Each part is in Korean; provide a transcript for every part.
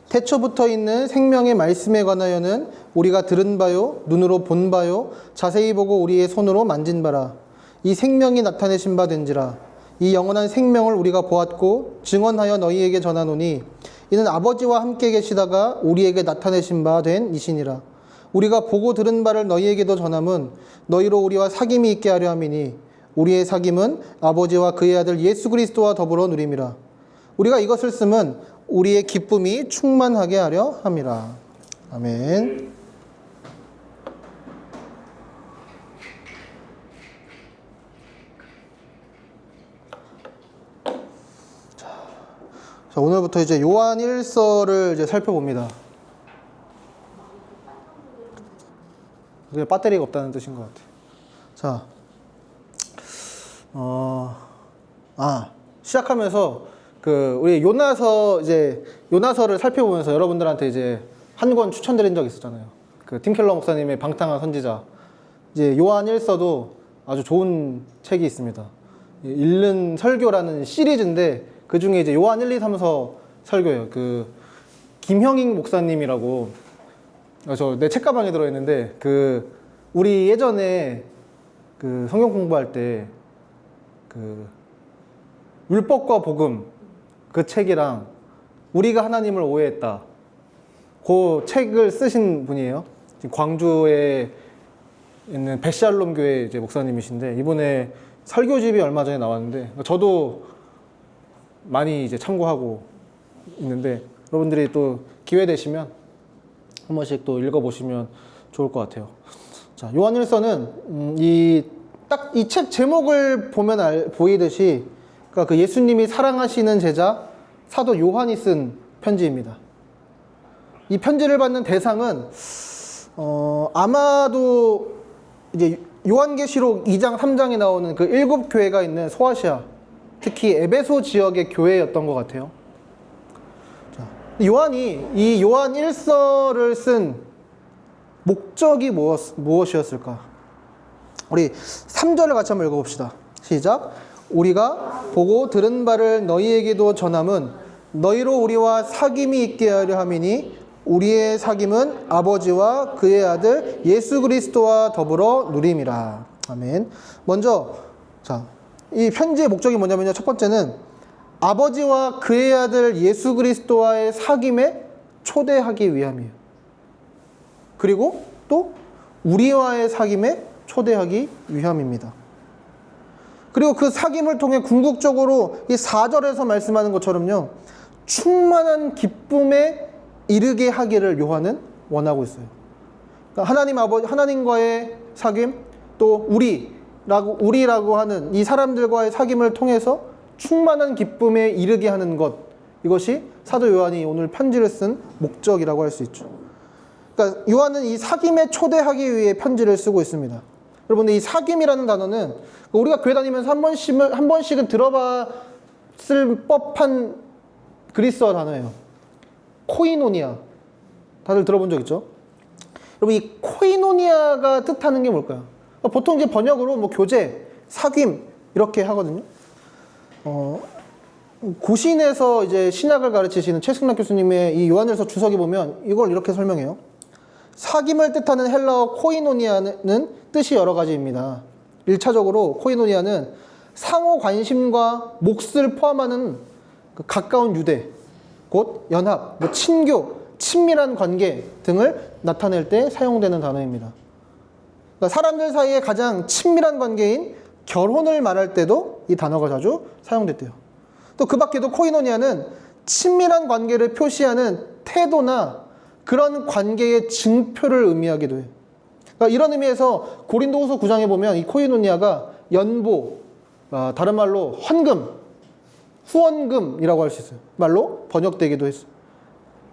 태초부터 있는 생명의 말씀에 관하여는 우리가 들은 바요 눈으로 본 바요 자세히 보고 우리의 손으로 만진 바라. 이 생명이 나타내신 바 된지라. 이 영원한 생명을 우리가 보았고 증언하여 너희에게 전하노니 이는 아버지와 함께 계시다가 우리에게 나타내신 바 된 이시니라. 우리가 보고 들은 바를 너희에게도 전함은 너희로 우리와 사귐이 있게 하려 함이니 우리의 사귐은 아버지와 그의 아들 예수 그리스도와 더불어 누림이라. 우리가 이것을 쓰면 우리의 기쁨이 충만하게 하려 함이라. 아멘. 자, 오늘부터 이제 요한 1서를 이제 살펴봅니다. 그게 배터리가 없다는 뜻인 것 같아요. 자, 시작하면서 우리 요나서를 살펴보면서 여러분들한테 이제 한 권 추천드린 적 있었잖아요. 팀 켈러 목사님의 방탕한 선지자. 이제 요한 1서도 아주 좋은 책이 있습니다. 읽는 설교라는 시리즈인데 그 중에 이제 요한 1, 2, 3서 설교예요. 김형익 목사님이라고 내 책가방에 들어있는데 우리 예전에 성경 공부할 때 율법과 복음 그 책이랑 우리가 하나님을 오해했다 그 책을 쓰신 분이에요. 지금 광주에 있는 벳샬롬 교회 이제 목사님이신데 이번에 설교집이 얼마 전에 나왔는데 저도 많이 이제 참고하고 있는데 여러분들이 또 기회 되시면 한 번씩 또 읽어보시면 좋을 것 같아요. 자, 요한 1서는 딱 이 책 제목을 보면 보이듯이 그러니까 예수님이 사랑하시는 제자 사도 요한이 쓴 편지입니다. 이 편지를 받는 대상은 아마도 이제 요한계시록 2장 3장에 나오는 7교회가 있는 소아시아, 특히 에베소 지역의 교회였던 것 같아요. 자, 요한이 이 요한 1서를 쓴 목적이 무엇이었을까? 우리 3절을 같이 한번 읽어봅시다. 시작. 우리가 보고 들은 바를 너희에게도 전함은 너희로 우리와 사귐이 있게 하려 함이니 우리의 사귐은 아버지와 그의 아들 예수 그리스도와 더불어 누림이라. 아멘. 먼저 이 편지의 목적이 뭐냐면요. 첫 번째는 아버지와 그의 아들 예수 그리스도와의 사귐에 초대하기 위함이에요. 그리고 또 우리와의 사귐에 초대하기 위함입니다. 그리고 그 사귐을 통해 궁극적으로 이 4절에서 말씀하는 것처럼요, 충만한 기쁨에 이르게 하기를 요한은 원하고 있어요. 그러니까 하나님과의 사귐, 또 우리라고 하는 이 사람들과의 사귐을 통해서 충만한 기쁨에 이르게 하는 것, 이것이 사도 요한이 오늘 편지를 쓴 목적이라고 할 수 있죠. 그러니까 요한은 이 사귐에 초대하기 위해 편지를 쓰고 있습니다. 여러분들 이 사귐이라는 단어는 우리가 교회 다니면서 한 번씩은 들어봤을 법한 그리스어 단어예요. 코이노니아. 다들 들어본 적 있죠? 여러분 이 코이노니아가 뜻하는 게 뭘까요? 보통 이제 번역으로 교제, 사귐 이렇게 하거든요. 고신에서 이제 신학을 가르치시는 최승락 교수님의 이 요한일서 주석에 보면 이걸 이렇게 설명해요. 사귐을 뜻하는 헬라어 코이노니아는 뜻이 여러 가지입니다. 1차적으로 코이노니아는 상호 관심과 몫을 포함하는 가까운 유대, 곧 연합, 친교, 친밀한 관계 등을 나타낼 때 사용되는 단어입니다. 그러니까 사람들 사이에 가장 친밀한 관계인 결혼을 말할 때도 이 단어가 자주 사용됐대요. 또 그 밖에도 코이노니아는 친밀한 관계를 표시하는 태도나 그런 관계의 증표를 의미하기도 해요. 그러니까 이런 의미에서 고린도후서 9장에 보면 이 코이노니아가 연보, 다른 말로 헌금, 후원금이라고 할 수 있어요. 말로 번역되기도 했어요.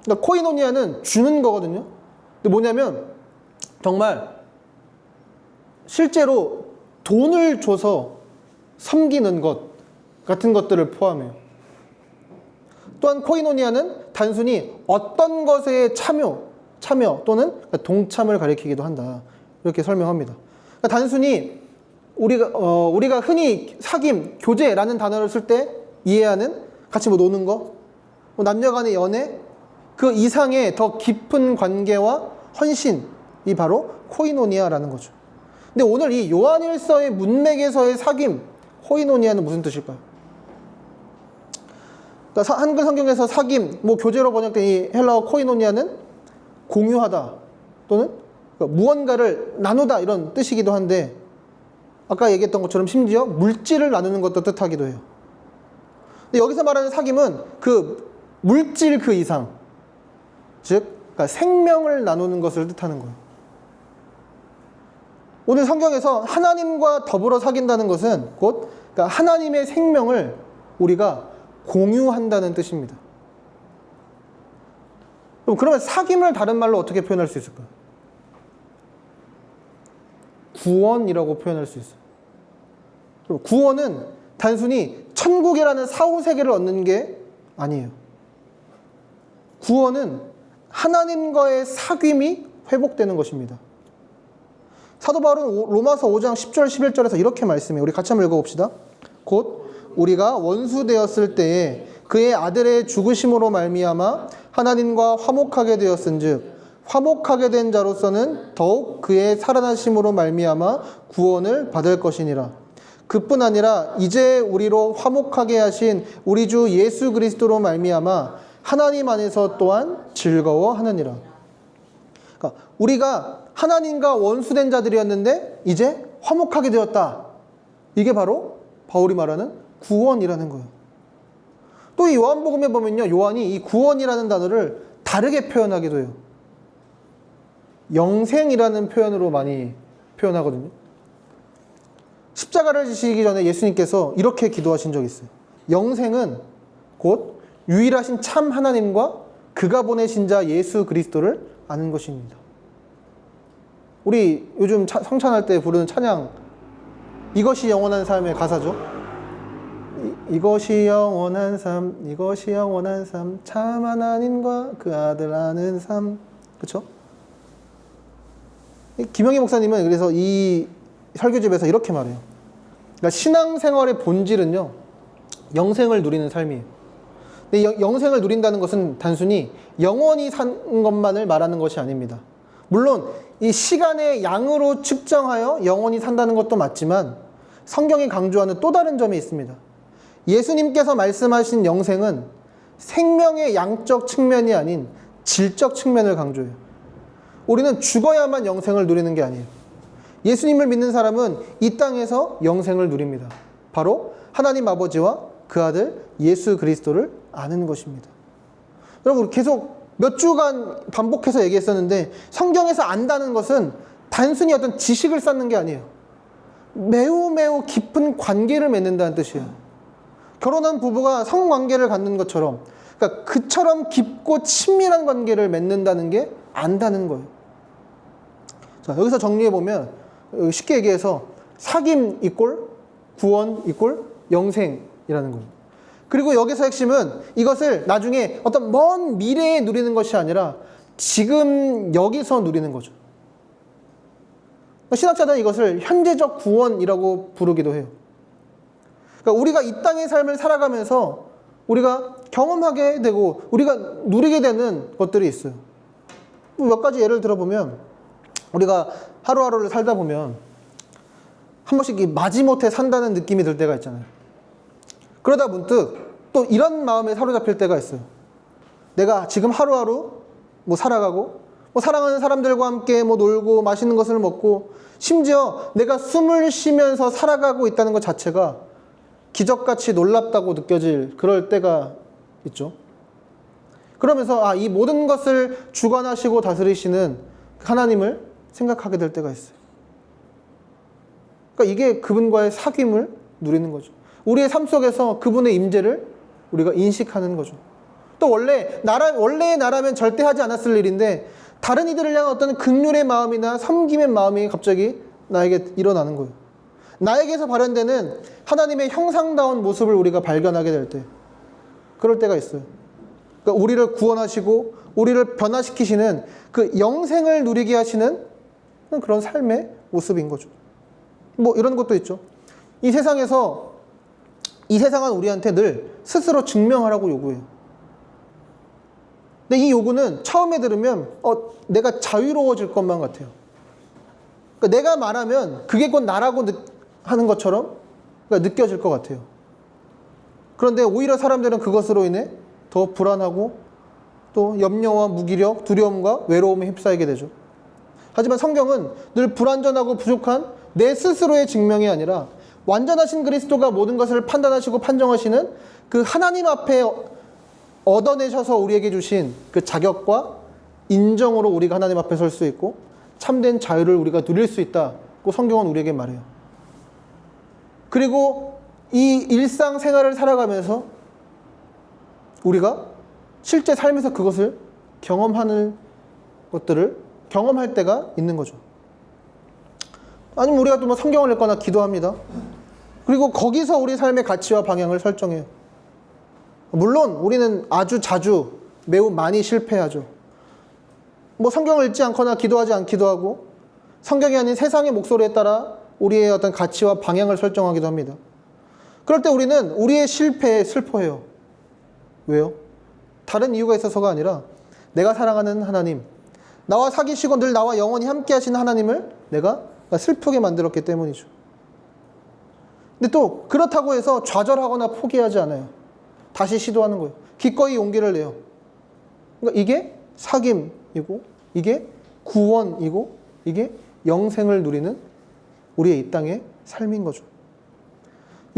그러니까 코이노니아는 주는 거거든요. 근데 뭐냐면 정말 실제로 돈을 줘서 섬기는 것 같은 것들을 포함해요. 또한 코이노니아는 단순히 어떤 것에 참여 또는 동참을 가리키기도 한다. 이렇게 설명합니다. 그러니까 단순히 우리가 흔히 사귐, 교제라는 단어를 쓸 때 이해하는 같이 노는 거, 남녀간의 연애, 그 이상의 더 깊은 관계와 헌신이 바로 코이노니아라는 거죠. 근데 오늘 이 요한일서의 문맥에서의 사귐, 코이노니아는 무슨 뜻일까요? 그러니까 한글 성경에서 사귐, 뭐 교재로 번역된 이 헬라어 코이노니아는 공유하다 또는 무언가를 나누다 이런 뜻이기도 한데, 아까 얘기했던 것처럼 심지어 물질을 나누는 것도 뜻하기도 해요. 근데 여기서 말하는 사귐은 그 물질 그 이상, 즉 그러니까 생명을 나누는 것을 뜻하는 거예요. 오늘 성경에서 하나님과 더불어 사귄다는 것은 곧 그러니까 하나님의 생명을 우리가 공유한다는 뜻입니다. 그러면 사귐을 다른 말로 어떻게 표현할 수 있을까요? 구원이라고 표현할 수 있어요. 구원은 단순히 천국이라는 사후세계를 얻는 게 아니에요. 구원은 하나님과의 사귐이 회복되는 것입니다. 사도 바울은 로마서 5장 10절 11절에서 이렇게 말씀해요. 우리 같이 한번 읽어봅시다. 곧 우리가 원수 되었을 때에 그의 아들의 죽으심으로 말미암아 하나님과 화목하게 되었은즉 화목하게 된 자로서는 더욱 그의 살아나심으로 말미암아 구원을 받을 것이니라. 그뿐 아니라 이제 우리로 화목하게 하신 우리 주 예수 그리스도로 말미암아 하나님 안에서 또한 즐거워하느니라. 그러니까 우리가 하나님과 원수된 자들이었는데 이제 화목하게 되었다. 이게 바로 바울이 말하는 구원이라는 거예요. 또 이 요한복음에 보면요, 요한이 이 구원이라는 단어를 다르게 표현하기도 해요. 영생이라는 표현으로 많이 표현하거든요. 십자가를 지시기 전에 예수님께서 이렇게 기도하신 적이 있어요. 영생은 곧 유일하신 참 하나님과 그가 보내신 자 예수 그리스도를 아는 것입니다. 우리 요즘 성찬할 때 부르는 찬양, 이것이 영원한 삶의 가사죠. 이것이 영원한 삶, 이것이 영원한 삶, 참 하나님과 그 아들 아는 삶. 그렇죠? 김영희 목사님은 그래서 이 설교집에서 이렇게 말해요. 그러니까 신앙생활의 본질은요, 영생을 누리는 삶이에요. 근데 영생을 누린다는 것은 단순히 영원히 사는 것만을 말하는 것이 아닙니다. 물론 이 시간의 양으로 측정하여 영원히 산다는 것도 맞지만 성경이 강조하는 또 다른 점이 있습니다. 예수님께서 말씀하신 영생은 생명의 양적 측면이 아닌 질적 측면을 강조해요. 우리는 죽어야만 영생을 누리는 게 아니에요. 예수님을 믿는 사람은 이 땅에서 영생을 누립니다. 바로 하나님 아버지와 그 아들 예수 그리스도를 아는 것입니다. 여러분, 계속 몇 주간 반복해서 얘기했었는데 성경에서 안다는 것은 단순히 어떤 지식을 쌓는 게 아니에요. 매우 매우 깊은 관계를 맺는다는 뜻이에요. 결혼한 부부가 성관계를 갖는 것처럼, 그러니까 그처럼 깊고 친밀한 관계를 맺는다는 게 안다는 거예요. 자, 여기서 정리해보면 쉽게 얘기해서 사귐 이꼴 구원 이꼴 영생이라는 거예요. 그리고 여기서 핵심은 이것을 나중에 어떤 먼 미래에 누리는 것이 아니라 지금 여기서 누리는 거죠. 신학자들은 이것을 현재적 구원이라고 부르기도 해요. 그러니까 우리가 이 땅의 삶을 살아가면서 우리가 경험하게 되고 우리가 누리게 되는 것들이 있어요. 몇 가지 예를 들어보면 우리가 하루하루를 살다 보면 한 번씩 마지못해 산다는 느낌이 들 때가 있잖아요. 그러다 문득 또 이런 마음에 사로잡힐 때가 있어요. 내가 지금 하루하루 살아가고 사랑하는 사람들과 함께 놀고 맛있는 것을 먹고 심지어 내가 숨을 쉬면서 살아가고 있다는 것 자체가 기적같이 놀랍다고 느껴질 그럴 때가 있죠. 그러면서 이 모든 것을 주관하시고 다스리시는 하나님을 생각하게 될 때가 있어요. 그러니까 이게 그분과의 사귐을 누리는 거죠. 우리의 삶 속에서 그분의 임재를 우리가 인식하는 거죠. 또 원래의 나라면 절대 하지 않았을 일인데 다른 이들을 향한 어떤 긍휼의 마음이나 섬김의 마음이 갑자기 나에게 일어나는 거예요. 나에게서 발현되는 하나님의 형상다운 모습을 우리가 발견하게 될 때, 그럴 때가 있어요. 그러니까 우리를 구원하시고 우리를 변화시키시는 그 영생을 누리게 하시는 그런 삶의 모습인 거죠. 이런 것도 있죠. 이 세상은 우리한테 늘 스스로 증명하라고 요구해요. 근데 이 요구는 처음에 들으면 내가 자유로워질 것만 같아요. 그러니까 내가 말하면 그게 곧 나라고 하는 것처럼 느껴질 것 같아요. 그런데 오히려 사람들은 그것으로 인해 더 불안하고 또 염려와 무기력, 두려움과 외로움에 휩싸이게 되죠. 하지만 성경은 늘 불완전하고 부족한 내 스스로의 증명이 아니라 완전하신 그리스도가 모든 것을 판단하시고 판정하시는 그 하나님 앞에 얻어내셔서 우리에게 주신 그 자격과 인정으로 우리가 하나님 앞에 설 수 있고 참된 자유를 우리가 누릴 수 있다고 성경은 우리에게 말해요. 그리고 이 일상생활을 살아가면서 우리가 실제 삶에서 그것을 경험하는 것들을 경험할 때가 있는 거죠. 아니면 우리가 또 뭐 성경을 읽거나 기도합니다. 그리고 거기서 우리 삶의 가치와 방향을 설정해요. 물론 우리는 아주 자주 매우 많이 실패하죠. 뭐 성경을 읽지 않거나 기도하지 않기도 하고 성경이 아닌 세상의 목소리에 따라 우리의 어떤 가치와 방향을 설정하기도 합니다. 그럴 때 우리는 우리의 실패에 슬퍼해요. 왜요? 다른 이유가 있어서가 아니라 내가 사랑하는 하나님, 나와 사귀시고 늘 나와 영원히 함께 하시는 하나님을 내가 슬프게 만들었기 때문이죠. 근데 또 그렇다고 해서 좌절하거나 포기하지 않아요. 다시 시도하는 거예요. 기꺼이 용기를 내요. 그러니까 이게 사귐이고 이게 구원이고 이게 영생을 누리는 우리의 이 땅의 삶인 거죠.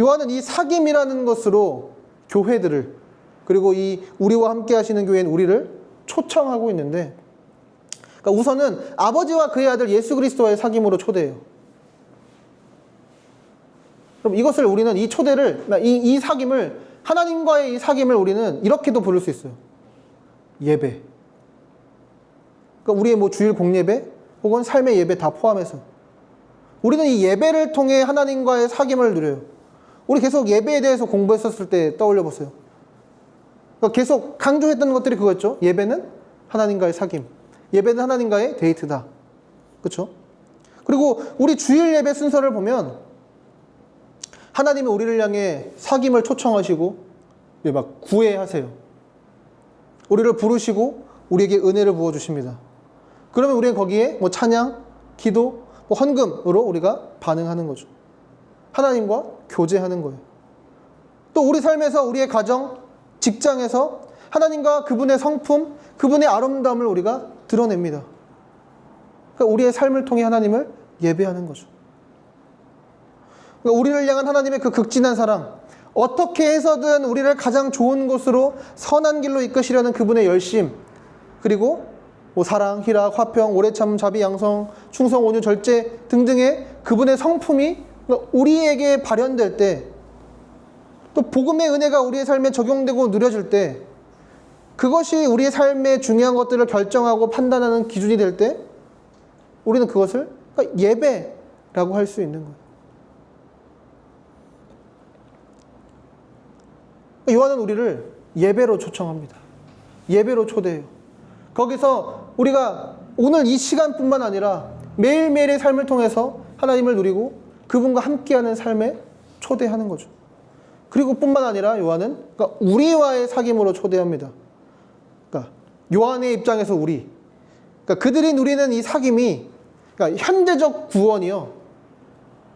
요한은 이 사귐이라는 것으로 교회들을 그리고 이 우리와 함께 하시는 교회인 우리를 초청하고 있는데, 그러니까 우선은 아버지와 그의 아들 예수 그리스도와의 사귐으로 초대해요. 그럼 이것을 우리는 이 초대를 이 사귐을 하나님과의 이 사귐을 우리는 이렇게도 부를 수 있어요. 예배. 그러니까 우리의 뭐 주일 공예배 혹은 삶의 예배 다 포함해서 우리는 이 예배를 통해 하나님과의 사귐을 누려요. 우리 계속 예배에 대해서 공부했었을 때 떠올려 보세요. 그러니까 계속 강조했던 것들이 그거였죠. 예배는 하나님과의 사귐. 예배는 하나님과의 데이트다. 그렇죠? 그리고 우리 주일 예배 순서를 보면 하나님이 우리를 향해 사귐을 초청하시고 막 구애하세요. 우리를 부르시고 우리에게 은혜를 부어주십니다. 그러면 우리는 거기에 뭐 찬양, 기도, 뭐 헌금으로 우리가 반응하는 거죠. 하나님과 교제하는 거예요. 또 우리 삶에서 우리의 가정, 직장에서 하나님과 그분의 성품, 그분의 아름다움을 우리가 드러냅니다. 그러니까 우리의 삶을 통해 하나님을 예배하는 거죠. 그러니까 우리를 향한 하나님의 그 극진한 사랑, 어떻게 해서든 우리를 가장 좋은 곳으로 선한 길로 이끄시려는 그분의 열심, 그리고 뭐 사랑, 희락, 화평, 오래 참, 자비, 양성, 충성, 온유, 절제 등등의 그분의 성품이 우리에게 발현될 때, 또 복음의 은혜가 우리의 삶에 적용되고 누려질 때, 그것이 우리의 삶의 중요한 것들을 결정하고 판단하는 기준이 될 때 우리는 그것을 예배라고 할 수 있는 거예요. 요한은 우리를 예배로 초청합니다. 예배로 초대해요. 거기서 우리가 오늘 이 시간뿐만 아니라 매일매일의 삶을 통해서 하나님을 누리고 그분과 함께하는 삶에 초대하는 거죠. 그리고 뿐만 아니라 요한은 우리와의 사귐으로 초대합니다. 그러니까 요한의 입장에서 우리, 그러니까 그들이 누리는 이 사귐이 현재적 구원이요,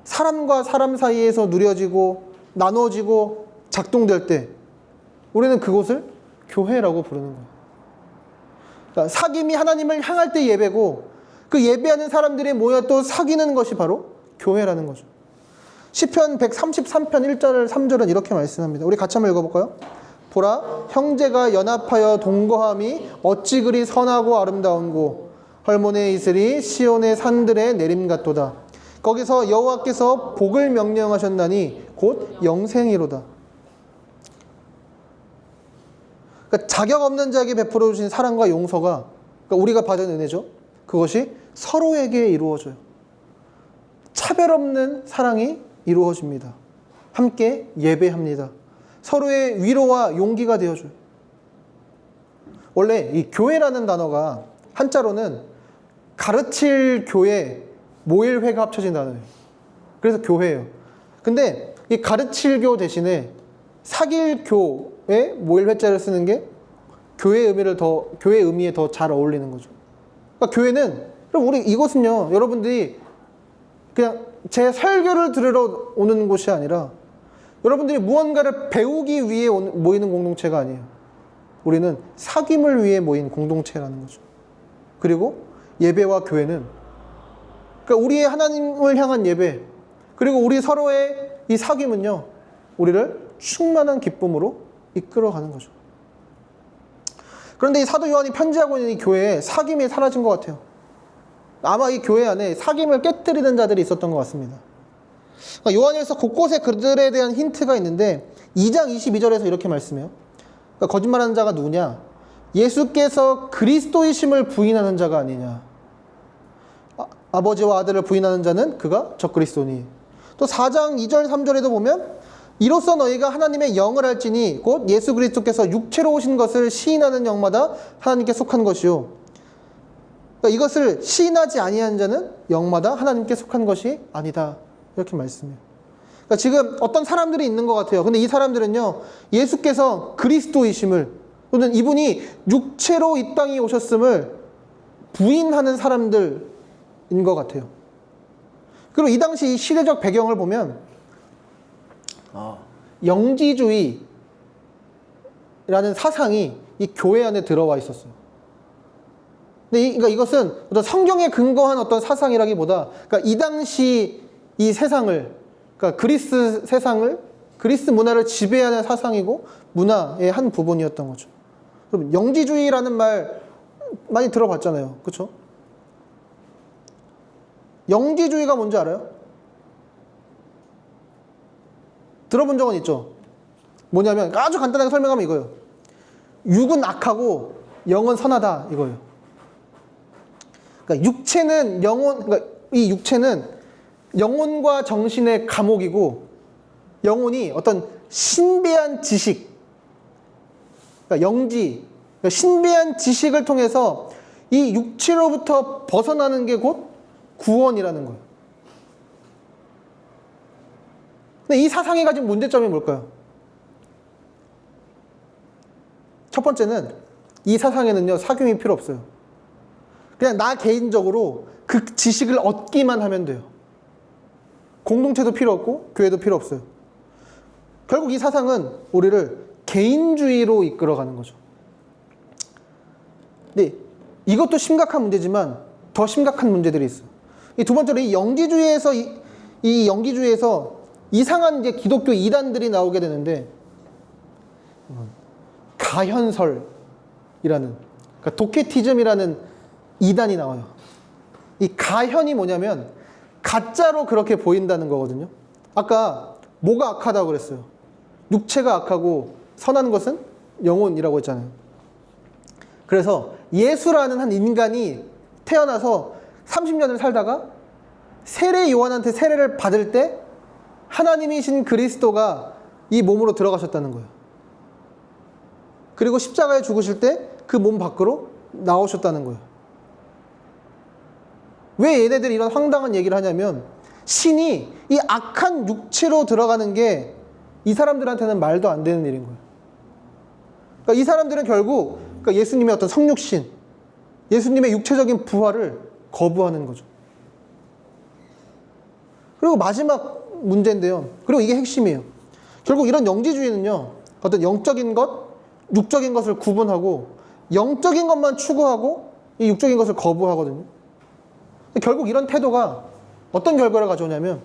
사람과 사람 사이에서 누려지고 나눠지고 작동될 때 우리는 그곳을 교회라고 부르는 거예요. 그러니까 사귐이 하나님을 향할 때 예배고 그 예배하는 사람들이 모여 또 사귀는 것이 바로 교회라는 거죠. 시편 133편 1절 3절은 이렇게 말씀합니다. 우리 같이 한번 읽어볼까요? 보라, 형제가 연합하여 동거함이 어찌 그리 선하고 아름다운고, 헐몬의 이슬이 시온의 산들에 내림 같도다. 거기서 여호와께서 복을 명령하셨나니 곧 영생이로다. 그러니까 자격 없는 자에게 베풀어 주신 사랑과 용서가, 그러니까 우리가 받은 은혜죠. 그것이 서로에게 이루어져요. 차별 없는 사랑이 이루어집니다. 함께 예배합니다. 서로의 위로와 용기가 되어줘요. 원래 이 교회라는 단어가 한자로는 가르칠 교회, 모일 회가 합쳐진 단어예요. 그래서 교회예요. 근데 이 가르칠 교 대신에 사귈 교에 모일 회자를 쓰는 게 교회 의미에 더 잘 어울리는 거죠. 그러니까 교회는, 그럼 우리 이곳은요, 여러분들이 그냥 제 설교를 들으러 오는 곳이 아니라 여러분들이 무언가를 배우기 위해 모이는 공동체가 아니에요. 우리는 사귐을 위해 모인 공동체라는 거죠. 그리고 예배와 교회는, 그러니까 우리의 하나님을 향한 예배, 그리고 우리 서로의 이 사귐은요, 우리를 충만한 기쁨으로 이끌어가는 거죠. 그런데 이 사도 요한이 편지하고 있는 이 교회에 사귐이 사라진 것 같아요. 아마 이 교회 안에 사귐을 깨뜨리는 자들이 있었던 것 같습니다. 그러니까 요한일서 곳곳에 그들에 대한 힌트가 있는데 2장 22절에서 이렇게 말씀해요. 그러니까 거짓말하는 자가 누구냐? 예수께서 그리스도이심을 부인하는 자가 아니냐. 아버지와 아들을 부인하는 자는 그가 적그리스도니. 또 4장 2절 3절에도 보면 이로써 너희가 하나님의 영을 알지니 곧 예수 그리스도께서 육체로 오신 것을 시인하는 영마다 하나님께 속한 것이요. 그러니까 이것을 시인하지 아니하는 자는 영마다 하나님께 속한 것이 아니다. 이렇게 말씀해요. 그러니까 지금 어떤 사람들이 있는 것 같아요. 근데 이 사람들은요, 예수께서 그리스도이심을, 또는 이분이 육체로 이 땅에 오셨음을 부인하는 사람들인 것 같아요. 그리고 이 당시 시대적 배경을 보면 영지주의라는 사상이 이 교회 안에 들어와 있었어요. 근데 그러니까 이것은 어떤 성경에 근거한 어떤 사상이라기보다, 그러니까 이 당시 이 세상을, 그러니까 그리스 세상을, 그리스 문화를 지배하는 사상이고 문화의 한 부분이었던 거죠. 여러분, 영지주의라는 말 많이 들어봤잖아요. 그렇죠? 영지주의가 뭔지 알아요? 들어본 적은 있죠? 뭐냐면 아주 간단하게 설명하면 이거예요. 육은 악하고 영은 선하다, 이거예요. 그러니까 육체는 그러니까 이 육체는 영혼과 정신의 감옥이고, 영혼이 어떤 신비한 지식, 그러니까 영지, 그러니까 신비한 지식을 통해서 이 육체로부터 벗어나는 게 곧 구원이라는 거예요. 근데 이 사상이 가진 문제점이 뭘까요? 첫 번째는 이 사상에는요, 사귐이 필요 없어요. 그냥 나 개인적으로 그 지식을 얻기만 하면 돼요. 공동체도 필요 없고 교회도 필요 없어요. 결국 이 사상은 우리를 개인주의로 이끌어가는 거죠. 근데 이것도 심각한 문제지만 더 심각한 문제들이 있어요. 이 두 번째로 이 영지주의에서 이 영지주의에서 이상한 이제 기독교 이단들이 나오게 되는데, 가현설이라는, 그러니까 도케티즘이라는 이단이 나와요. 이 가현이 뭐냐면 가짜로 그렇게 보인다는 거거든요. 아까 뭐가 악하다고 그랬어요? 육체가 악하고 선한 것은 영혼이라고 했잖아요. 그래서 예수라는 한 인간이 태어나서 30년을 살다가 세례 요한한테 세례를 받을 때 하나님이신 그리스도가 이 몸으로 들어가셨다는 거예요. 그리고 십자가에 죽으실 때 그 몸 밖으로 나오셨다는 거예요. 왜 얘네들이 이런 황당한 얘기를 하냐면, 신이 이 악한 육체로 들어가는 게 이 사람들한테는 말도 안 되는 일인 거예요. 그러니까 이 사람들은 결국 그러니까 예수님의 어떤 성육신, 예수님의 육체적인 부활을 거부하는 거죠. 그리고 마지막 문제인데요. 그리고 이게 핵심이에요. 결국 이런 영지주의는요, 어떤 영적인 것, 육적인 것을 구분하고 영적인 것만 추구하고 이 육적인 것을 거부하거든요. 결국 이런 태도가 어떤 결과를 가져오냐면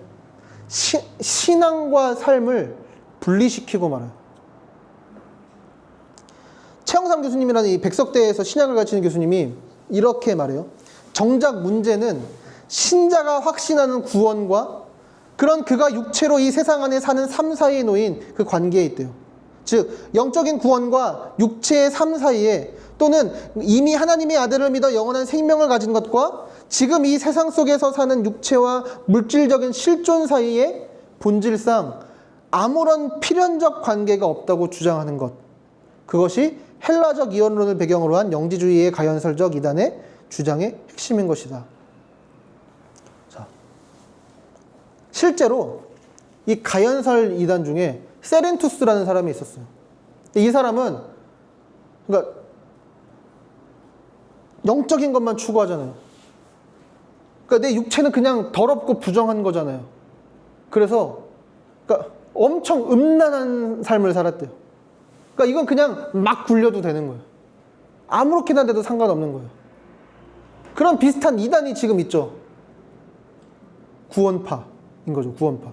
신앙과 삶을 분리시키고 말아요. 최영삼 교수님이라는 이 백석대에서 신학을 가르치는 교수님이 이렇게 말해요. 정작 문제는 신자가 확신하는 구원과 그런 그가 육체로 이 세상 안에 사는 삶 사이에 놓인 그 관계에 있대요. 즉 영적인 구원과 육체의 삶 사이에, 또는 이미 하나님의 아들을 믿어 영원한 생명을 가진 것과 지금 이 세상 속에서 사는 육체와 물질적인 실존 사이에 본질상 아무런 필연적 관계가 없다고 주장하는 것, 그것이 헬라적 이원론을 배경으로 한 영지주의의 가현설적 이단의 주장의 핵심인 것이다. 자, 실제로 이 가현설 이단 중에 세렌투스라는 사람이 있었어요. 이 사람은 그러니까 영적인 것만 추구하잖아요. 그러니까 내 육체는 그냥 더럽고 부정한 거잖아요. 그래서 그러니까 엄청 음란한 삶을 살았대요. 그러니까 이건 그냥 막 굴려도 되는 거예요. 아무렇게나 돼도 상관없는 거예요. 그런 비슷한 이단이 지금 있죠. 구원파인 거죠. 구원파.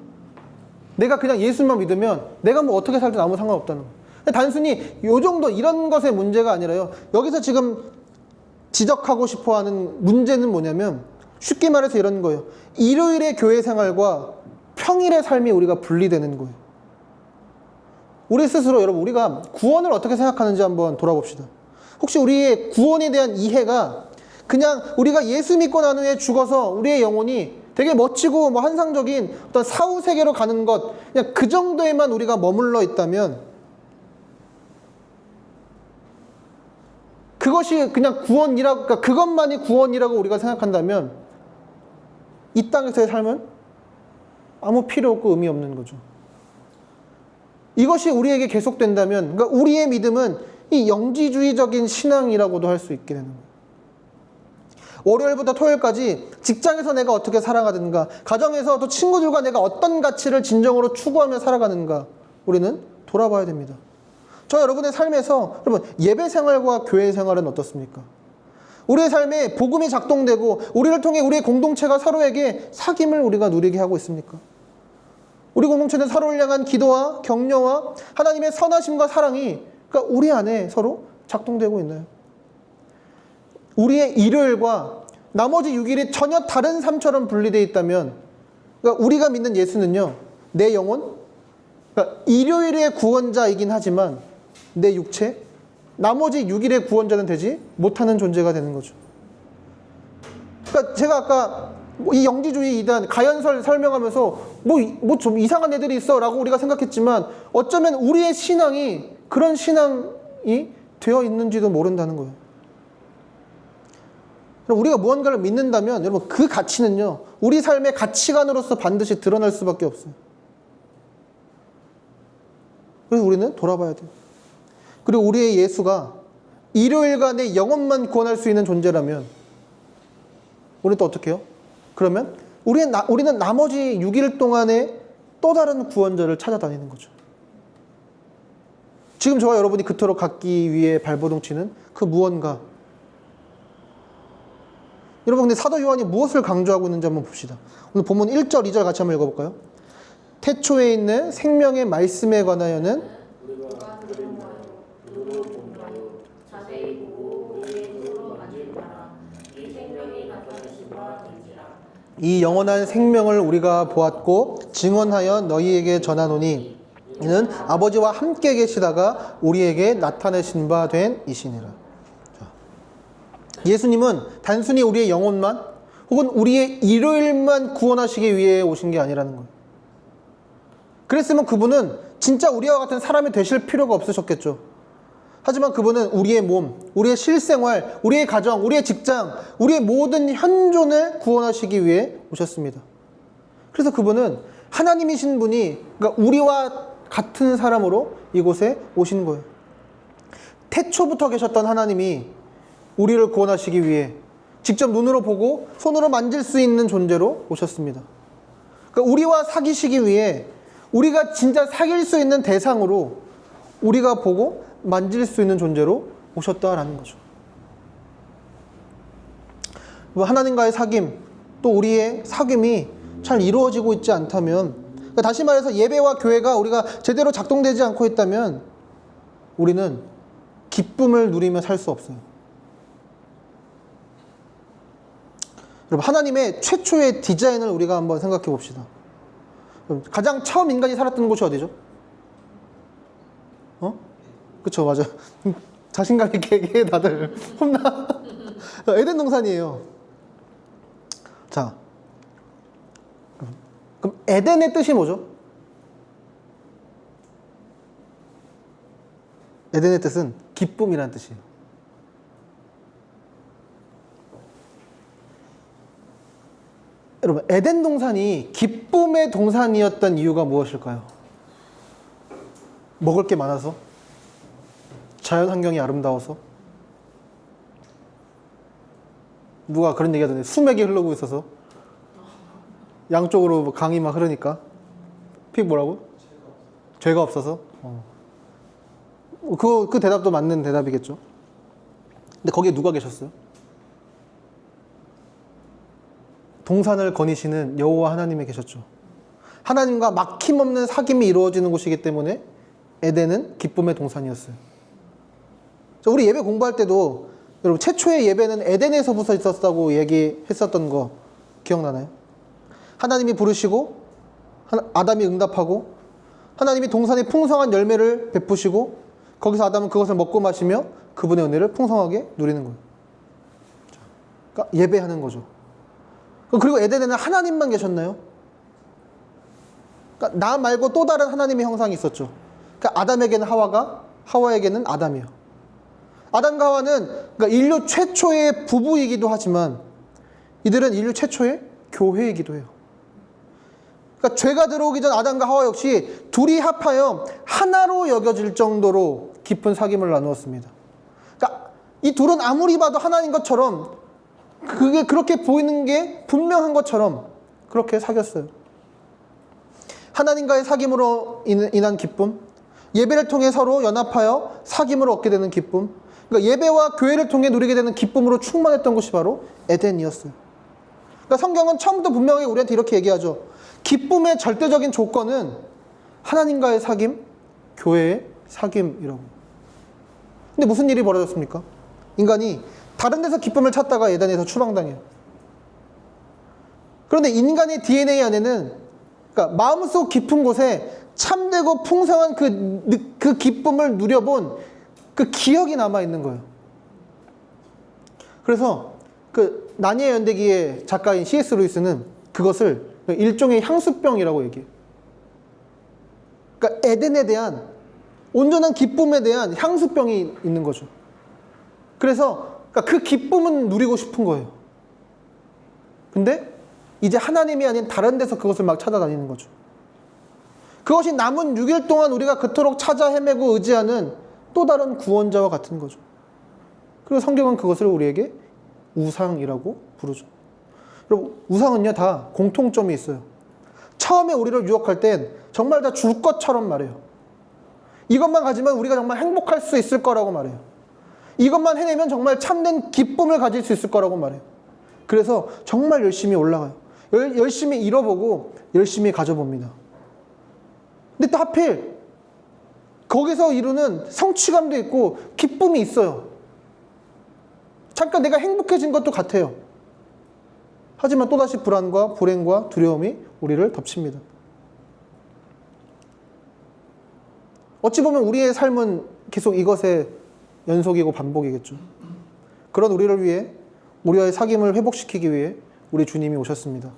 내가 그냥 예수만 믿으면 내가 뭐 어떻게 살든 아무 상관없다는 거예요. 단순히 요 정도 이런 것의 문제가 아니라요. 여기서 지금 지적하고 싶어하는 문제는 뭐냐면 쉽게 말해서 이런 거예요. 일요일의 교회 생활과 평일의 삶이 우리가 분리되는 거예요. 우리 스스로 여러분 우리가 구원을 어떻게 생각하는지 한번 돌아봅시다. 혹시 우리의 구원에 대한 이해가 그냥 우리가 예수 믿고 난 후에 죽어서 우리의 영혼이 되게 멋지고 뭐 환상적인 어떤 사후 세계로 가는 것 그냥 그 정도에만 우리가 머물러 있다면 그것이 그냥 구원이라고 그러니까 그것만이 구원이라고 우리가 생각한다면 이 땅에서의 삶은 아무 필요 없고 의미 없는 거죠. 이것이 우리에게 계속된다면 그러니까 우리의 믿음은 이 영지주의적인 신앙이라고도 할 수 있게 되는 거예요. 월요일부터 토요일까지 직장에서 내가 어떻게 살아가든가 가정에서 또 친구들과 내가 어떤 가치를 진정으로 추구하며 살아가는가 우리는 돌아봐야 됩니다. 저 여러분의 삶에서 여러분 예배 생활과 교회 생활은 어떻습니까? 우리의 삶에 복음이 작동되고 우리를 통해 우리의 공동체가 서로에게 사귐을 우리가 누리게 하고 있습니까? 우리 공동체는 서로를 향한 기도와 격려와 하나님의 선하심과 사랑이 그러니까 우리 안에 서로 작동되고 있나요? 우리의 일요일과 나머지 6일이 전혀 다른 삶처럼 분리되어 있다면 그러니까 우리가 믿는 예수는요 내 영혼 그러니까 일요일의 구원자이긴 하지만 내 육체 나머지 6일의 구원자는 되지 못하는 존재가 되는 거죠. 그러니까 제가 아까 이 영지주의 이단 가연설 설명하면서 뭐 좀 이상한 애들이 있어 라고 우리가 생각했지만 어쩌면 우리의 신앙이 그런 신앙이 되어 있는지도 모른다는 거예요. 우리가 무언가를 믿는다면 여러분 그 가치는요 우리 삶의 가치관으로서 반드시 드러날 수밖에 없어요. 그래서 우리는 돌아봐야 돼요. 그리고 우리의 예수가 일요일과 내 영혼만 구원할 수 있는 존재라면 우리는 또 어떻게 해요? 그러면 우리는 나머지 6일 동안에 또 다른 구원자를 찾아다니는 거죠. 지금 저와 여러분이 그토록 갖기 위해 발버둥 치는 그 무언가. 여러분 근데 사도 요한이 무엇을 강조하고 있는지 한번 봅시다. 오늘 본문 1절 2절 같이 한번 읽어볼까요? 태초에 있는 생명의 말씀에 관하여는 이 영원한 생명을 우리가 보았고 증언하여 너희에게 전하노니 이는 아버지와 함께 계시다가 우리에게 나타내신 바 된 이시니라. 예수님은 단순히 우리의 영혼만 혹은 우리의 일요일만 구원하시기 위해 오신 게 아니라는 거예요. 그랬으면 그분은 진짜 우리와 같은 사람이 되실 필요가 없으셨겠죠. 하지만 그분은 우리의 몸, 우리의 실생활, 우리의 가정, 우리의 직장, 우리의 모든 현존을 구원하시기 위해 오셨습니다. 그래서 그분은 하나님이신 분이 그러니까 우리와 같은 사람으로 이곳에 오신 거예요. 태초부터 계셨던 하나님이 우리를 구원하시기 위해 직접 눈으로 보고 손으로 만질 수 있는 존재로 오셨습니다. 그러니까 우리와 사귀시기 위해 우리가 진짜 사귈 수 있는 대상으로 우리가 보고 만질 수 있는 존재로 오셨다라는 거죠. 하나님과의 사귐, 또 우리의 사귐이 잘 이루어지고 있지 않다면, 그러니까 다시 말해서 예배와 교회가 우리가 제대로 작동되지 않고 있다면 우리는 기쁨을 누리며 살 수 없어요. 여러분, 하나님의 최초의 디자인을 우리가 한번 생각해 봅시다. 가장 처음 인간이 살았던 곳이 어디죠? 그쵸, 맞아. 자신감 있게 얘기해, 다들. 혼나. 에덴 동산이에요. 자. 그럼 에덴의 뜻이 뭐죠? 에덴의 뜻은 기쁨이라는 뜻이에요. 여러분, 에덴 동산이 기쁨의 동산이었던 이유가 무엇일까요? 먹을 게 많아서? 자연 환경이 아름다워서? 누가 그런 얘기 하던데, 수맥이 흐르고 있어서 양쪽으로 강이 막 흐르니까. 픽 뭐라고? 죄가 없어서. 그 대답도 맞는 대답이겠죠. 근데 거기에 누가 계셨어요? 동산을 거니시는 여호와 하나님이 계셨죠. 하나님과 막힘없는 사귐이 이루어지는 곳이기 때문에 에덴은 기쁨의 동산이었어요. 우리 예배 공부할 때도 여러분 최초의 예배는 에덴에서부터 있었다고 얘기했었던 거 기억나나요? 하나님이 부르시고 아담이 응답하고 하나님이 동산에 풍성한 열매를 베푸시고 거기서 아담은 그것을 먹고 마시며 그분의 은혜를 풍성하게 누리는 거예요. 그러니까 예배하는 거죠. 그리고 에덴에는 하나님만 계셨나요? 그러니까 나 말고 또 다른 하나님의 형상이 있었죠. 그러니까 아담에게는 하와가, 하와에게는 아담이에요. 아담과 하와는 그러니까 인류 최초의 부부이기도 하지만 이들은 인류 최초의 교회이기도 해요. 그러니까 죄가 들어오기 전 아담과 하와 역시 둘이 합하여 하나로 여겨질 정도로 깊은 사귐을 나누었습니다. 그러니까 이 둘은 아무리 봐도 하나인 것처럼 그게 그렇게 보이는 게 분명한 것처럼 그렇게 사귀었어요. 하나님과의 사귐으로 인한 기쁨, 예배를 통해 서로 연합하여 사귐을 얻게 되는 기쁨, 그러니까 예배와 교회를 통해 누리게 되는 기쁨으로 충만했던 곳이 바로 에덴이었어요. 그러니까 성경은 처음부터 분명히 우리한테 이렇게 얘기하죠. 기쁨의 절대적인 조건은 하나님과의 사귐, 교회의 사귐이라고. 근데 무슨 일이 벌어졌습니까? 인간이 다른 데서 기쁨을 찾다가 에덴에서 추방당해요. 그런데 인간의 DNA 안에는 그러니까 마음속 깊은 곳에 참되고 풍성한 그 기쁨을 누려본 그 기억이 남아있는 거예요. 그래서 그 나니아 연대기의 작가인 C.S. 루이스는 그것을 일종의 향수병이라고 얘기해요. 그러니까 에덴에 대한 온전한 기쁨에 대한 향수병이 있는 거죠. 그래서 그러니까 그 기쁨은 누리고 싶은 거예요. 근데 이제 하나님이 아닌 다른 데서 그것을 막 찾아다니는 거죠. 그것이 남은 6일 동안 우리가 그토록 찾아 헤매고 의지하는 또 다른 구원자와 같은 거죠. 그리고 성경은 그것을 우리에게 우상이라고 부르죠. 여러분, 우상은요 다 공통점이 있어요. 처음에 우리를 유혹할 땐 정말 다 줄 것처럼 말해요. 이것만 가지면 우리가 정말 행복할 수 있을 거라고 말해요. 이것만 해내면 정말 참된 기쁨을 가질 수 있을 거라고 말해요. 그래서 정말 열심히 올라가요. 열심히 잃어보고 열심히 가져봅니다. 근데 또 하필 거기서 이루는 성취감도 있고 기쁨이 있어요. 잠깐 내가 행복해진 것도 같아요. 하지만 또다시 불안과 불행과 두려움이 우리를 덮칩니다. 어찌 보면 우리의 삶은 계속 이것의 연속이고 반복이겠죠. 그런 우리를 위해 우리와의 사귐을 회복시키기 위해 우리 주님이 오셨습니다.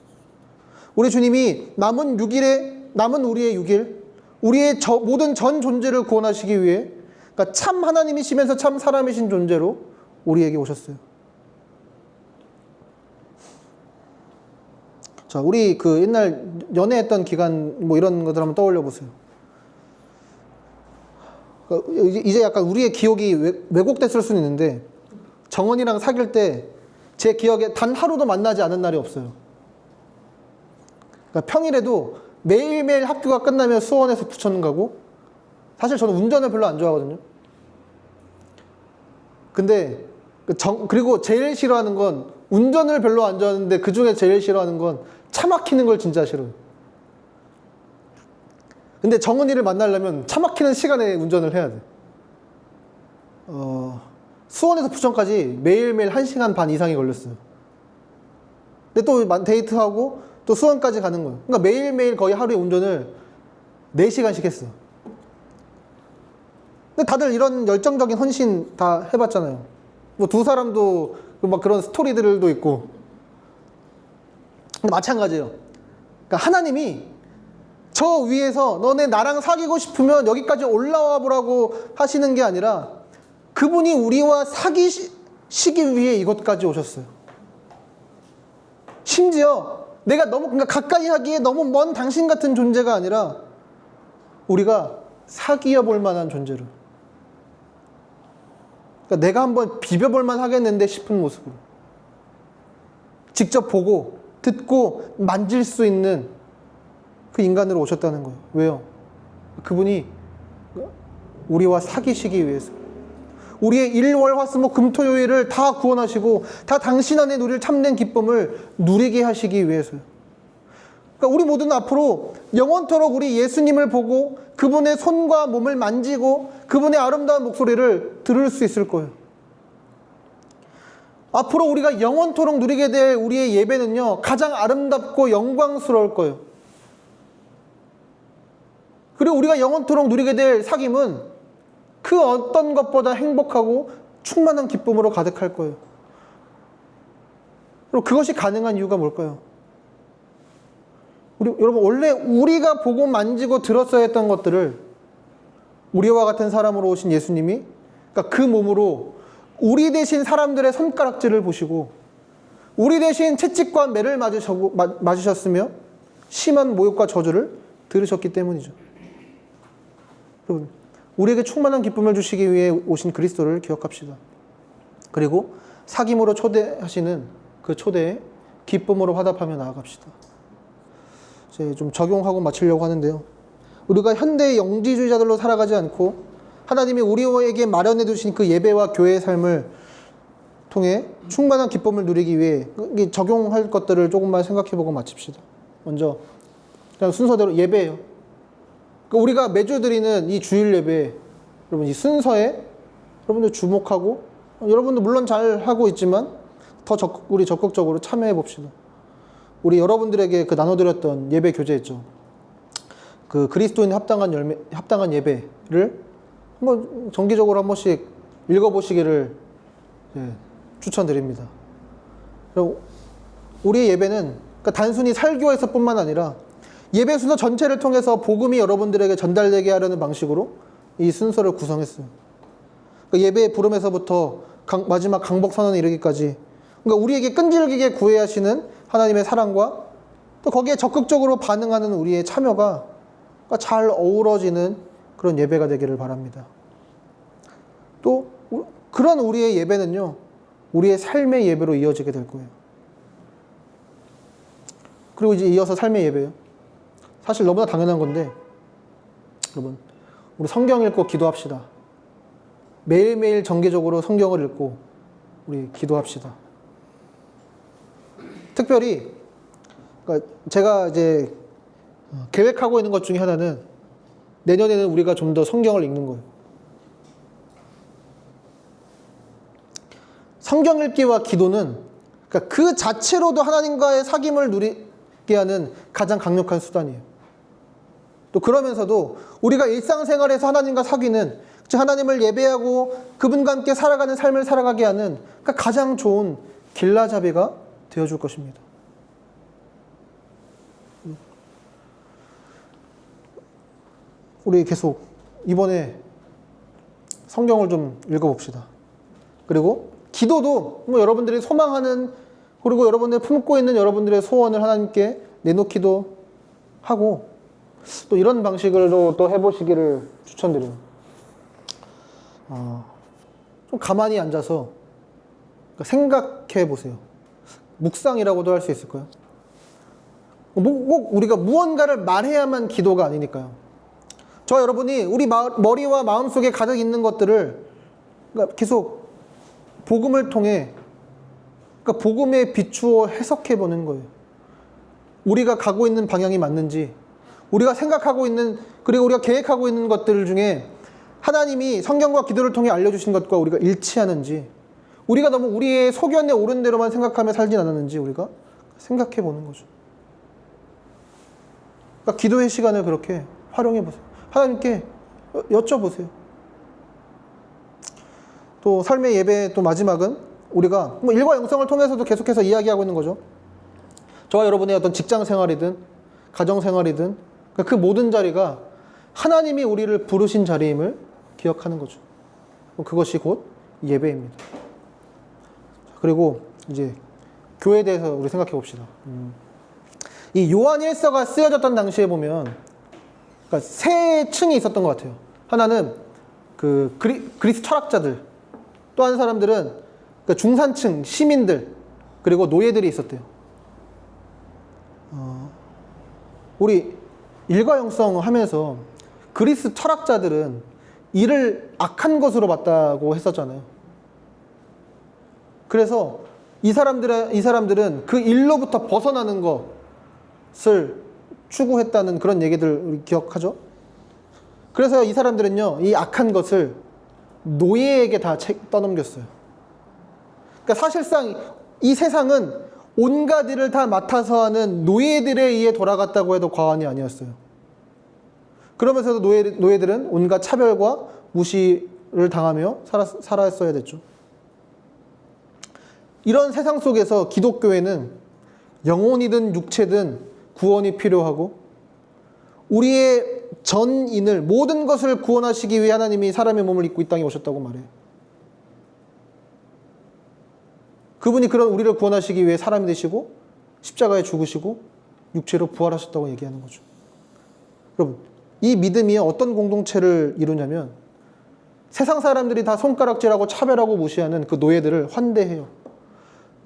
우리 주님이 남은 우리의 6일, 우리의 모든 전 존재를 구원하시기 위해 그러니까 참 하나님이시면서 참 사람이신 존재로 우리에게 오셨어요. 자, 우리 그 옛날 연애했던 기간 뭐 이런 것들 한번 떠올려 보세요. 이제 약간 우리의 기억이 왜곡됐을 수는 있는데 정원이랑 사귈 때 제 기억에 단 하루도 만나지 않은 날이 없어요. 그러니까 평일에도 매일매일 학교가 끝나면 수원에서 부천을 가고, 사실 저는 운전을 별로 안 좋아하거든요. 근데 그리고 제일 싫어하는 건, 운전을 별로 안 좋아하는데 그 중에 제일 싫어하는 건 차 막히는 걸 진짜 싫어요. 근데 정은이를 만나려면 차 막히는 시간에 운전을 해야 돼. 수원에서 부천까지 매일매일 1시간 반 이상이 걸렸어요. 근데 또 데이트하고 또 수원까지 가는 거예요. 그러니까 매일매일 거의 하루에 운전을 4시간씩 했어. 근데 다들 이런 열정적인 헌신 다 해봤잖아요. 뭐 두 사람도 막 그런 스토리들도 있고. 근데 마찬가지예요. 그러니까 하나님이 저 위에서 너네 나랑 사귀고 싶으면 여기까지 올라와 보라고 하시는 게 아니라 그분이 우리와 사귀시기 위해 이곳까지 오셨어요. 심지어 내가 너무 그러니까 가까이 하기에 너무 먼 당신 같은 존재가 아니라 우리가 사귀어 볼 만한 존재로, 그러니까 내가 한번 비벼볼 만 하겠는데 싶은 모습으로 직접 보고 듣고 만질 수 있는 그 인간으로 오셨다는 거예요. 왜요? 그분이 우리와 사귀시기 위해서, 우리의 일월화수목 금토요일을 다 구원하시고 다 당신 안에 누릴 참된 기쁨을 누리게 하시기 위해서요. 그러니까 우리 모두는 앞으로 영원토록 우리 예수님을 보고 그분의 손과 몸을 만지고 그분의 아름다운 목소리를 들을 수 있을 거예요. 앞으로 우리가 영원토록 누리게 될 우리의 예배는요, 가장 아름답고 영광스러울 거예요. 그리고 우리가 영원토록 누리게 될 사귐은 그 어떤 것보다 행복하고 충만한 기쁨으로 가득할 거예요. 그리고 그것이 가능한 이유가 뭘까요? 여러분, 원래 우리가 보고 만지고 들었어야 했던 것들을 우리와 같은 사람으로 오신 예수님이, 그러니까 그 몸으로 우리 대신 사람들의 손가락질을 보시고 우리 대신 채찍과 매를 맞으셨으며 심한 모욕과 저주를 들으셨기 때문이죠. 여러분, 우리에게 충만한 기쁨을 주시기 위해 오신 그리스도를 기억합시다. 그리고 사귐으로 초대하시는 그 초대에 기쁨으로 화답하며 나아갑시다. 이제 좀 적용하고 마치려고 하는데요. 우리가 현대의 영지주의자들로 살아가지 않고 하나님이 우리에게 마련해 두신 그 예배와 교회의 삶을 통해 충만한 기쁨을 누리기 위해 적용할 것들을 조금만 생각해보고 마칩시다. 먼저 그냥 순서대로 예배예요. 그러니까 우리가 매주 드리는 이 주일 예배, 여러분 이 순서에 여러분들 주목하고, 여러분도 물론 잘 하고 있지만 우리 적극적으로 참여해 봅시다. 우리 여러분들에게 그 나눠드렸던 예배 교재 있죠. 그 그리스도인 합당한 예배를 한번 정기적으로 한 번씩 읽어보시기를 추천드립니다. 그리고 우리의 예배는 그러니까 단순히 설교에서뿐만 아니라 예배 순서 전체를 통해서 복음이 여러분들에게 전달되게 하려는 방식으로 이 순서를 구성했어요. 그러니까 예배의 부름에서부터 마지막 강복 선언에 이르기까지, 그러니까 우리에게 끈질기게 구애하시는 하나님의 사랑과 또 거기에 적극적으로 반응하는 우리의 참여가 잘 어우러지는 그런 예배가 되기를 바랍니다. 또 그런 우리의 예배는요, 우리의 삶의 예배로 이어지게 될 거예요. 그리고 이제 이어서 삶의 예배예요. 사실 너무나 당연한 건데, 여러분, 우리 성경 읽고 기도합시다. 매일매일 정기적으로 성경을 읽고 우리 기도합시다. 특별히 그러니까 제가 이제 계획하고 있는 것 중에 하나는 내년에는 우리가 좀 더 성경을 읽는 거예요. 성경 읽기와 기도는 그러니까 그 자체로도 하나님과의 사귐을 누리게 하는 가장 강력한 수단이에요. 또 그러면서도 우리가 일상생활에서 하나님과 사귀는, 즉 하나님을 예배하고 그분과 함께 살아가는 삶을 살아가게 하는 그러니까 가장 좋은 길라잡이가 되어줄 것입니다. 우리 계속 이번에 성경을 좀 읽어봅시다. 그리고 기도도 뭐 여러분들이 소망하는, 그리고 여러분들이 품고 있는 여러분들의 소원을 하나님께 내놓기도 하고, 또 이런 방식으로 또 해보시기를 추천드려요. 좀 가만히 앉아서 생각해 보세요. 묵상이라고도 할 수 있을까요? 꼭 우리가 무언가를 말해야만 기도가 아니니까요. 저 여러분이 우리 머리와 마음속에 가득 있는 것들을 계속 복음을 통해, 그러니까 복음에 비추어 해석해 보는 거예요. 우리가 가고 있는 방향이 맞는지, 우리가 생각하고 있는, 그리고 우리가 계획하고 있는 것들 중에 하나님이 성경과 기도를 통해 알려주신 것과 우리가 일치하는지, 우리가 너무 우리의 소견에 옳은 대로만 생각하며 살진 않았는지 우리가 생각해 보는 거죠. 그러니까 기도의 시간을 그렇게 활용해 보세요. 하나님께 여쭤보세요. 또 삶의 예배 또 마지막은 우리가 뭐 일과 영성을 통해서도 계속해서 이야기하고 있는 거죠. 저와 여러분의 어떤 직장 생활이든 가정 생활이든 그 모든 자리가 하나님이 우리를 부르신 자리임을 기억하는 거죠. 그것이 곧 예배입니다. 그리고 이제 교회에 대해서 우리 생각해 봅시다. 이 요한 1서가 쓰여졌던 당시에 보면 그러니까 세 층이 있었던 것 같아요. 하나는 그 그리스 철학자들, 또 한 사람들은 그 중산층 시민들, 그리고 노예들이 있었대요. 우리 일과영성 하면서 그리스 철학자들은 이를 악한 것으로 봤다고 했었잖아요. 그래서 이 사람들은 그 일로부터 벗어나는 것을 추구했다는 그런 얘기들 우리 기억하죠? 그래서 이 사람들은요, 이 악한 것을 노예에게 다 떠넘겼어요. 그러니까 사실상 이 세상은 온갖 일을 다 맡아서 하는 노예들에 의해 돌아갔다고 해도 과언이 아니었어요. 그러면서도 노예들은 온갖 차별과 무시를 당하며 살았어야 됐죠. 이런 세상 속에서 기독교회는 영혼이든 육체든 구원이 필요하고 우리의 전인을 모든 것을 구원하시기 위해 하나님이 사람의 몸을 입고 이 땅에 오셨다고 말해요. 그분이 그런 우리를 구원하시기 위해 사람이 되시고 십자가에 죽으시고 육체로 부활하셨다고 얘기하는 거죠. 여러분, 이 믿음이 어떤 공동체를 이루냐면 세상 사람들이 다 손가락질하고 차별하고 무시하는 그 노예들을 환대해요.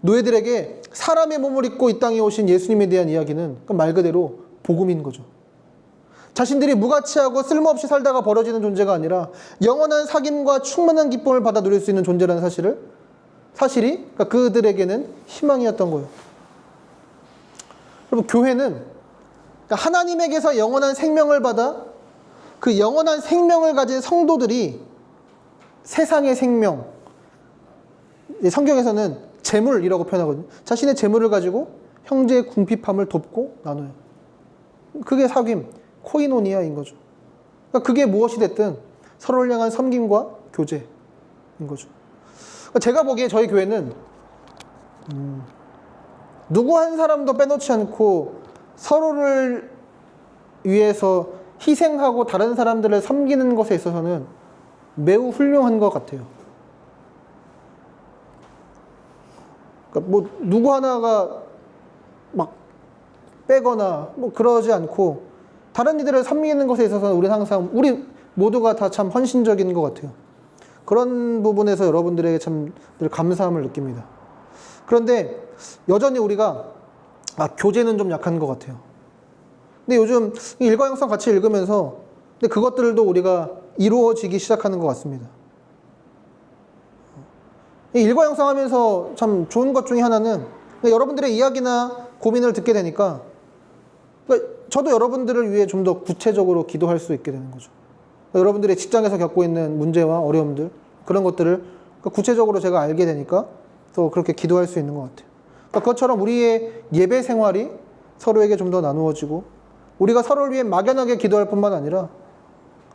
노예들에게 사람의 몸을 입고 이 땅에 오신 예수님에 대한 이야기는 말 그대로 복음인 거죠. 자신들이 무가치하고 쓸모없이 살다가 버려지는 존재가 아니라 영원한 사귐과 충만한 기쁨을 받아 누릴 수 있는 존재라는 사실이 그러니까 그들에게는 희망이었던 거예요. 여러분, 교회는 그러니까 하나님에게서 영원한 생명을 받아 그 영원한 생명을 가진 성도들이 세상의 생명, 성경에서는 재물이라고 표현하거든요. 자신의 재물을 가지고 형제의 궁핍함을 돕고 나눠요. 그게 사귐, 코이노니아인 거죠. 그러니까 그게 무엇이 됐든 서로를 향한 섬김과 교제인 거죠. 그러니까 제가 보기에 저희 교회는 누구 한 사람도 빼놓지 않고 서로를 위해서 희생하고 다른 사람들을 섬기는 것에 있어서는 매우 훌륭한 것 같아요. 그러니까 뭐 누구 하나가 막 빼거나 뭐 그러지 않고 다른 이들을 섬기는 것에 있어서는 우리 모두가 다 참 헌신적인 것 같아요. 그런 부분에서 여러분들에게 참 늘 감사함을 느낍니다. 그런데 여전히 우리가 교제는 좀 약한 것 같아요. 근데 요즘 일과영성 같이 읽으면서 근데 그것들도 우리가 이루어지기 시작하는 것 같습니다. 일과영성 하면서 참 좋은 것 중에 하나는 여러분들의 이야기나 고민을 듣게 되니까 그러니까 저도 여러분들을 위해 좀 더 구체적으로 기도할 수 있게 되는 거죠. 그러니까 여러분들의 직장에서 겪고 있는 문제와 어려움들 그런 것들을 그러니까 구체적으로 제가 알게 되니까 또 그렇게 기도할 수 있는 것 같아요. 그러니까 그것처럼 우리의 예배 생활이 서로에게 좀 더 나누어지고 우리가 서로를 위해 막연하게 기도할 뿐만 아니라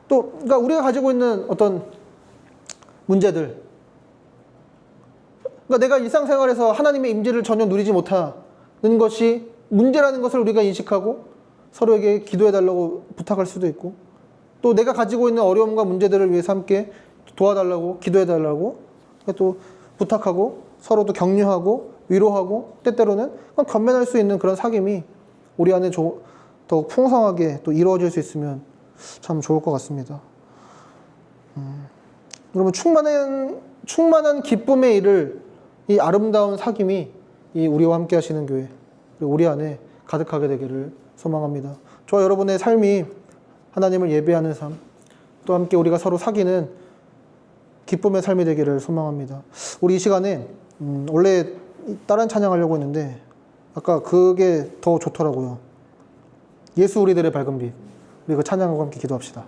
또 그러니까 우리가 가지고 있는 어떤 문제들 그러니까 내가 일상생활에서 하나님의 임재를 전혀 누리지 못하는 것이 문제라는 것을 우리가 인식하고 서로에게 기도해달라고 부탁할 수도 있고 또 내가 가지고 있는 어려움과 문제들을 위해서 함께 도와달라고 기도해달라고 또 부탁하고 서로도 격려하고 위로하고 때때로는 견면할 수 있는 그런 사귐이 우리 안에 더욱 풍성하게 또 이루어질 수 있으면 참 좋을 것 같습니다. 여러분 충만한 기쁨의 일을 이 아름다운 사귐이 이 우리와 함께 하시는 교회 그리고 우리 안에 가득하게 되기를 소망합니다. 저와 여러분의 삶이 하나님을 예배하는 삶 또 함께 우리가 서로 사귀는 기쁨의 삶이 되기를 소망합니다. 우리 이 시간에 원래 다른 찬양하려고 했는데 아까 그게 더 좋더라고요. 예수 우리들의 밝은 빛. 우리 그 찬양하고 함께 기도합시다.